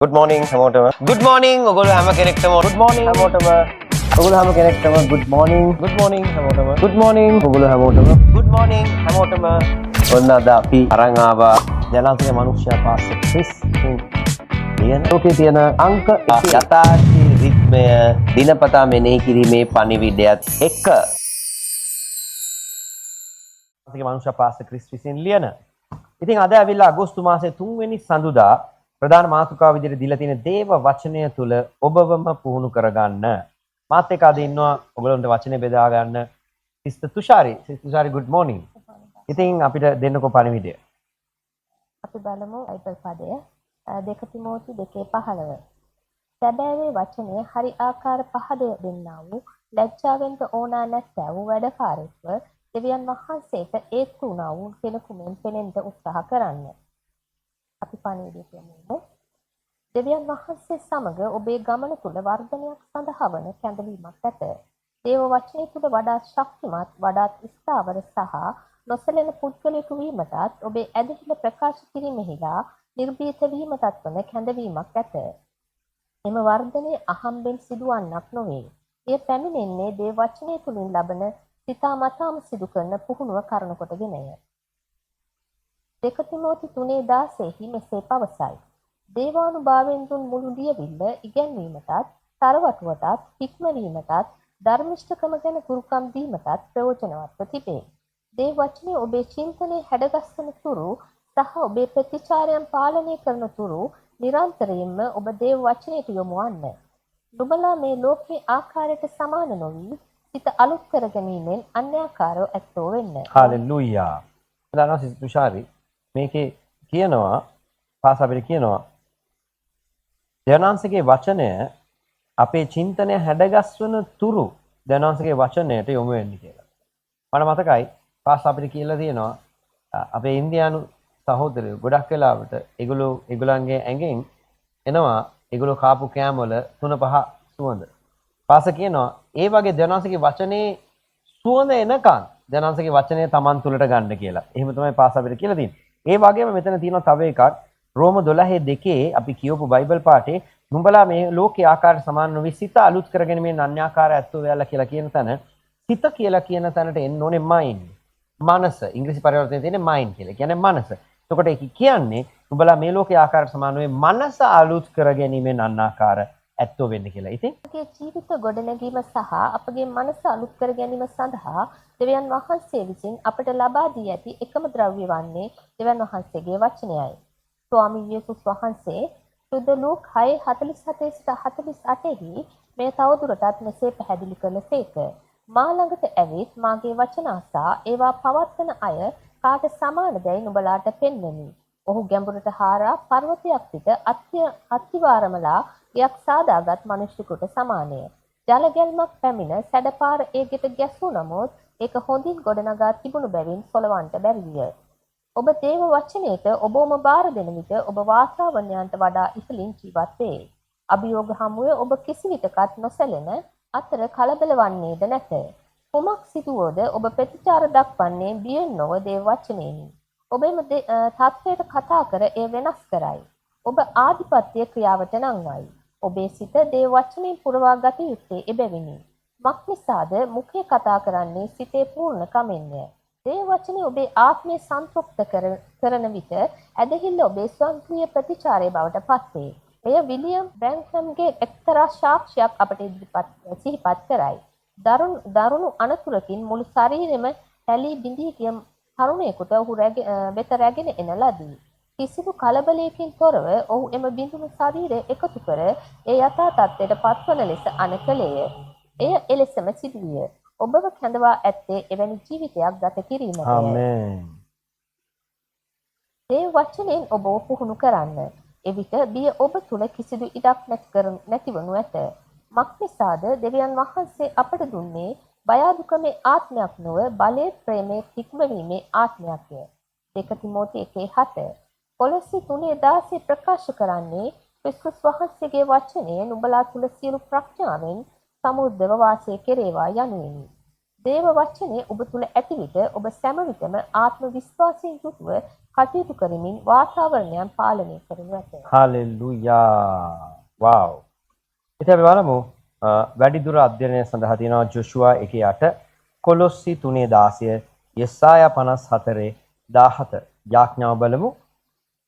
Good morning හැමෝටම. Good morning ඔයගොල්ලෝ හැම කෙනෙක්ටම. Good morning හැමෝටම. ඔයගොල්ලෝ හැම කෙනෙක්ටම good morning. Good morning හැමෝටම. Good morning ඔයගොල්ලෝ හැමෝටම. Good morning හැමෝටම. ඔන්න අද අපි අරන් ආවා ජනාධිපති මනුෂ්‍යයා පාස්සේ ක්‍රිස් කියන ලෝකේ තියෙන අංක යථාර්ථී රිද්මය දිනපතා මෙනෙහි කිරීමේ පණිවිඩයත් එක්ක ජනාධිපති මනුෂ්‍යයා පාස්සේ ක්‍රිස් විසින් ලියන. ඉතින් අද ඇවිල්ලා අගෝස්තු මාසයේ 3 වෙනි සඳුදා ප්‍රධාන මාතෘකාව විදිහට දීලා තියෙන දේව වචනය තුල ඔබවම පුහුණු කරගන්න. මාත් එක්ක අද ඉන්නවා ඔයගලන්ට වචනේ බෙදා ගන්න sister Thushari. Sister Thushari good morning. ඉතින් අපිට දෙන්නකෝ පණිවිඩය. අපි බලමු බයිබල් පදය 2 තිමෝති 2:15. සැබෑවේ වචනය හරි ආකාර පහද දෙන්නා වූ ලැජ්ජාවෙන්ට ඕනා නැත්තා වූ වැඩකාරයෙක්ව දෙවියන් වහන්සේට ඒත්තු වුණා වූ කෙනෙකු මෙන් පෙනෙන්න උත්සාහ කරන්න. අපි පණිවිඩය කියමු. දෙවියන් වහන්සේ සමග ඔබේ ගමන තුල වර්ධනයක් සඳහා වන කැඳවීමක් ඇත. දේව වචනය තුල වඩාත් ශක්තිමත්, වඩාත් ස්ථාවර සහ නොසැලෙන පුද්ගලයෙකු වීමටත් ඔබේ ඇදහිල්ල ප්‍රකාශ කිරීමෙහිලා නිර්භීත වීමටත් වන කැඳවීමක් ඇත. එම වර්ධනය අහම්බෙන් සිදුවන්නක් නොවේ. එය පැමිණෙන්නේ දේව වචනය තුලින් ලබන සිතාමතාම සිදු කරන පුහුණුව කරන කොටගෙනය. 2 තිමෝති 3:16 මෙසේ පවසයි. දේවානුභාවයෙන් දුන් මුළු ලියවිල්ල ඉගැන්වීමටත්, තරවටුවටත්, හික්මවීමටත්, ධර්මිෂ්ඨකම ගැන ගුරුකම් දීමටත් ප්‍රයෝජනවත්ව තිබේ. දේව වචනය ඔබේ චින්තනයේ හැඩගස්වන තුරු සහ ඔබේ ප්‍රතිචාරයන් පාලනය කරන තුරු නිරන්තරයෙන්ම ඔබ දේව වචනයට යොමු වන්න. නුඹලා මේ ලෝකයේ ආකාරයට සමාන නොවි, සිත අලුත් කර ගැනීමෙන් අන්‍යාකාරව ඇත්තෝ වෙන්න. හalleluya. දන්නවා සිස්ටර් තුෂාරි මේකේ කියනවා පාස අපිට කියනවා දෙවනාංශගේ වචනය අපේ චින්තනය හැඩගස්වන තුරු දෙවනාංශගේ වචනයට යොමු වෙන්න කියලා. මට මතකයි පාස අපිට කියලා තියෙනවා අපේ ඉන්දියානු සහෝදරයෝ ගොඩක් වෙලාවට ඒගොල්ලන්ගේ ඇඟෙන් එනවා ඒගොල්ලෝ කාපු කෑම වල 3-5 සුවඳ. පාස කියනවා ඒ වගේ දෙවනාංශගේ වචනේ සුවඳ එනකන් දෙවනාංශගේ වචනය Taman තුලට ගන්න කියලා. එහෙම තමයි පාස අපිට කියලා තියෙන්නේ. ඒ වගේම මෙතන තියෙනවා තව එකක් රෝම 12:2 අපි කියවපු බයිබල් පාඩේ නුඹලා මේ ලෝකයේ ආකාර සමාන නොවි සිත අලුත් කරගෙන මේ අන්‍යාකාර ඇත්තෝ වෙලා කියලා කියන තැන සිත කියලා කියන තැනට එන්න ඕනේ mind. මනස. ඉංග්‍රීසි පරිවර්තනයේ තියෙන්නේ mind කියලා. කියන්නේ මනස. එතකොට ඒක කියන්නේ නුඹලා මේ ලෝකයේ ආකාර සමාන නොවි මනස අලුත් කරගැනීමෙන් අන්‍යාකාර ඇත්තෝ වෙන්න කියලා. ඉතින් අපගේ ජීවිත ගොඩනැගීම සහ අපගේ මනස අලුත් කර ගැනීම සඳහා දෙවියන් වහන්සේ විසින් අපට ලබා දී ඇති එකම ද්‍රව්‍ය වන්නේ දෙවියන් වහන්සේගේ වචනයයි. ස්වාමී යේසුස් වහන්සේ සුද්ධ ලූක් 6:47 සිට 48 මේ තවදුරටත් මෙසේ පැහැදිලි කළසේක. මා ළඟට ඇවිත් මාගේ වචන අසා ඒවා පවත්වන අය කාට සමානදයි නුඹලාට පෙන්වමි. ඔහු ගැඹුරට හාරා පර්වතයක් පිට අත්තිවාරමලා යක් සාදාගත් මිනිසෙකුට සමානය. ජල ගැල්මක් පැමිණ සැඩපාර ඒ ගෙට ගැසූ නමුත් ඒක හොඳින් ගොඩනගා තිබුණු බැවින් සොලවන්නට බැරි විය. ඔබ දේව වචනයට ඔබවම බාර දෙන විට ඔබ වාතාවරණයන්ට වඩා ඉහළින් ජීවත් වේ. අභියෝග හමුවේ ඔබ කිසිවිටකත් නොසැලෙන අතර කලබල වන්නේද නැත. කුමක් සිදුවෝද ඔබ ප්‍රතිචාර දක්වන්නේ බියෙන් නොව දේව වචනයෙනි. ඔබ එම තත්ත්වයට කතා කර එය වෙනස් කරයි. ඔබ ආධිපත්‍ය ක්‍රියාවට නංවයි. ඔබේ සිත දේව වචනයෙන් පුරවා ගත යුත්තේ එබැවිනි. මක්නිසාද මුඛය කතා කරන්නේ සිතේ පූර්ණ කමෙන්ය. දේව වචනේ ඔබේ ආත්මය සන්තුෂ්ත කරන විට ඇදහිල්ල ඔබේ ස්වකීය ප්‍රතිචාරය බවට පත්වේ. එය විලියම් බ්‍රැන්හම්ගේ එක්තරා සාක්ෂියක් අපට සිහිපත් කරයි. දරුණු අනතුරකින් මුළු ශරීරෙම හැලී බිඳී ගිය තරුණයෙකුට ඔහු වෙත රැගෙන එන ලදී. කිසිදු කලබලයකින් තොරව ඔහු එම බිඳුණු ශරීරය එකතු කර ඒ යථා තත්ත්වයට පත්වන ලෙස අනකලේය. එය එලෙසම සිදුවිය. ඔබව කැඳවා ඇත්තේ එවැනි ජීවිතයක් ගත කිරීමටය. ආමේන්. ඒ වචනෙන් ඔබව පුහුණු කරන්න. එවිට බිය ඔබ තුල කිසිදු ඉඩක් නැතිවනු ඇත. මක්නිසාද දෙවියන් වහන්සේ අපට දුන්නේ බය දුකමේ ආත්මයක් නොව බලයේ ප්‍රේමයේ හික්මවීමේ ආත්මයක්ය. 2 තිමෝති 1:7 කොලොස්සි 3:16 ප්‍රකාශ කරන්නේ ක්‍රිස්තුස් වහන්සේගේ වචනය නුඹලා තුල සියලු ප්‍රඥාවෙන් සමුද්දව වාසය කෙරේවා යනුවෙනි. දේව වචනේ ඔබ තුල ඇති විට ඔබ සෑම විටම ආත්ම විශ්වාසයෙන් යුතුව කටයුතු කරමින් වාතාවරණයන් පාලනය කරනු ඇත. හාලෙලූයා. wow. ඉතින් අපි බලමු වැඩිදුර අධ්‍යයනය සඳහා තියෙනවා ජොෂුවා 1:8, කොලොස්සි 3:16, යෙසායා 54:17 යාඥාව බලමු.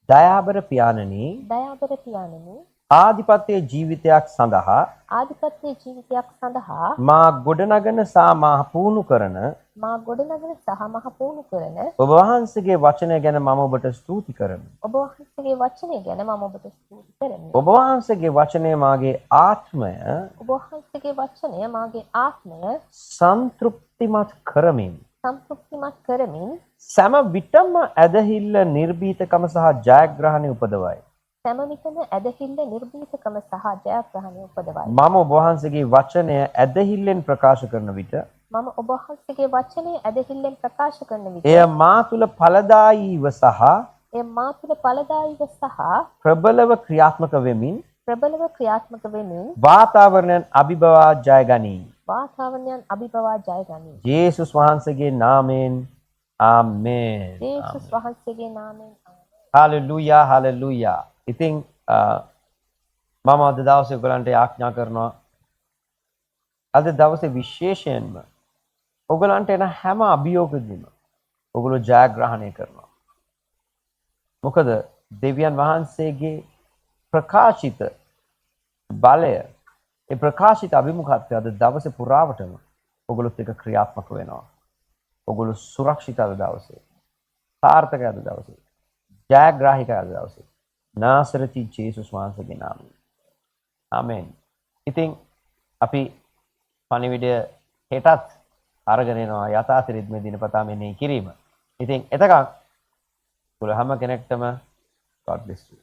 දයාබර පියාණනි, දයාබර පියාණනි, ආධිපත්‍ය ජීවිතයක් සඳහා ආධිපත්‍ය ජීවිතයක් සඳහා මා ගොඩනගන සහ මා පුහුණු කරන මා ගොඩනගන සහ මහ පුහුණු කරන ඔබ වහන්සේගේ වචනය ගැන මම ඔබට ස්තුති කරමි. ඔබ වහන්සේගේ වචනය ගැන මම ඔබට ස්තුති කරමි. ඔබ වහන්සේගේ වචනය මාගේ ආත්මය ඔබ වහන්සේගේ වචනය මාගේ ආත්මය සන්තෘප්තිමත් කරමින් සන්තුෂ්ටිමත් කරමින් සෑම විටම ඇදහිල්ල නිර්භීතකම සහ ජයග්‍රහණය උපදවයි. සෑම විටම ඇදහිල්ල නිර්භීතකම සහ ජයග්‍රහණය උපදවයි. මම ඔබ වහන්සේගේ වචනය ඇදහිල්ලෙන් ප්‍රකාශ කරන විට මම ඔබ වහන්සේගේ වචනය ඇදහිල්ලෙන් ප්‍රකාශ කරන විට එය මා තුළ ඵලදායීව සහ එය මා තුළ ඵලදායීව සහ ප්‍රබලව ක්‍රියාත්මක වෙමින් ප්‍රබලව ක්‍රියාත්මක වෙමින් වාතාවරණයන් අභිබවා ජය ගනී. වාතාවරණයන් අභිබවා ජය ගනී. ජේසුස් වහන්සේගේ නාමයෙන් ආමේන්. යේසුස් වහන්සේගේ නාමයෙන් ආමේන්. Hallelujah hallelujah. ඉතින් මම අද දවසේ ඔයගලන්ට ආඥා කරනවා අද දවසේ විශේෂයෙන්ම ඔයගලන්ට එන හැම අභියෝගෙදිම ඔයගොල්ලෝ ජයග්‍රහණය කරනවා. මොකද දෙවියන් වහන්සේගේ ප්‍රකාශිත බලය ඒ ප්‍රකාශිත අභිමුඛත්වය අද දවසේ පුරාවටම ඔයගොල්ලොත් එක්ක ක්‍රියාත්මක වෙනවා. ඔයගොල්ලෝ සුරක්ෂිත අද දවසේ. සාර්ථක අද දවසේ. ජයග්‍රාහික අද දවසේ. නාසරති ජේසුස් වහන්සේගේ නාමයෙන්. ආමෙන්. ඉතින් අපි පණිවිඩය හෙටත් අරගෙන එනවා යථාතිරිද්මේ දිනපතා මෙනෙහි කිරීම. ඉතින් එතකන් කුල හැම කෙනෙක්ටම God bless you.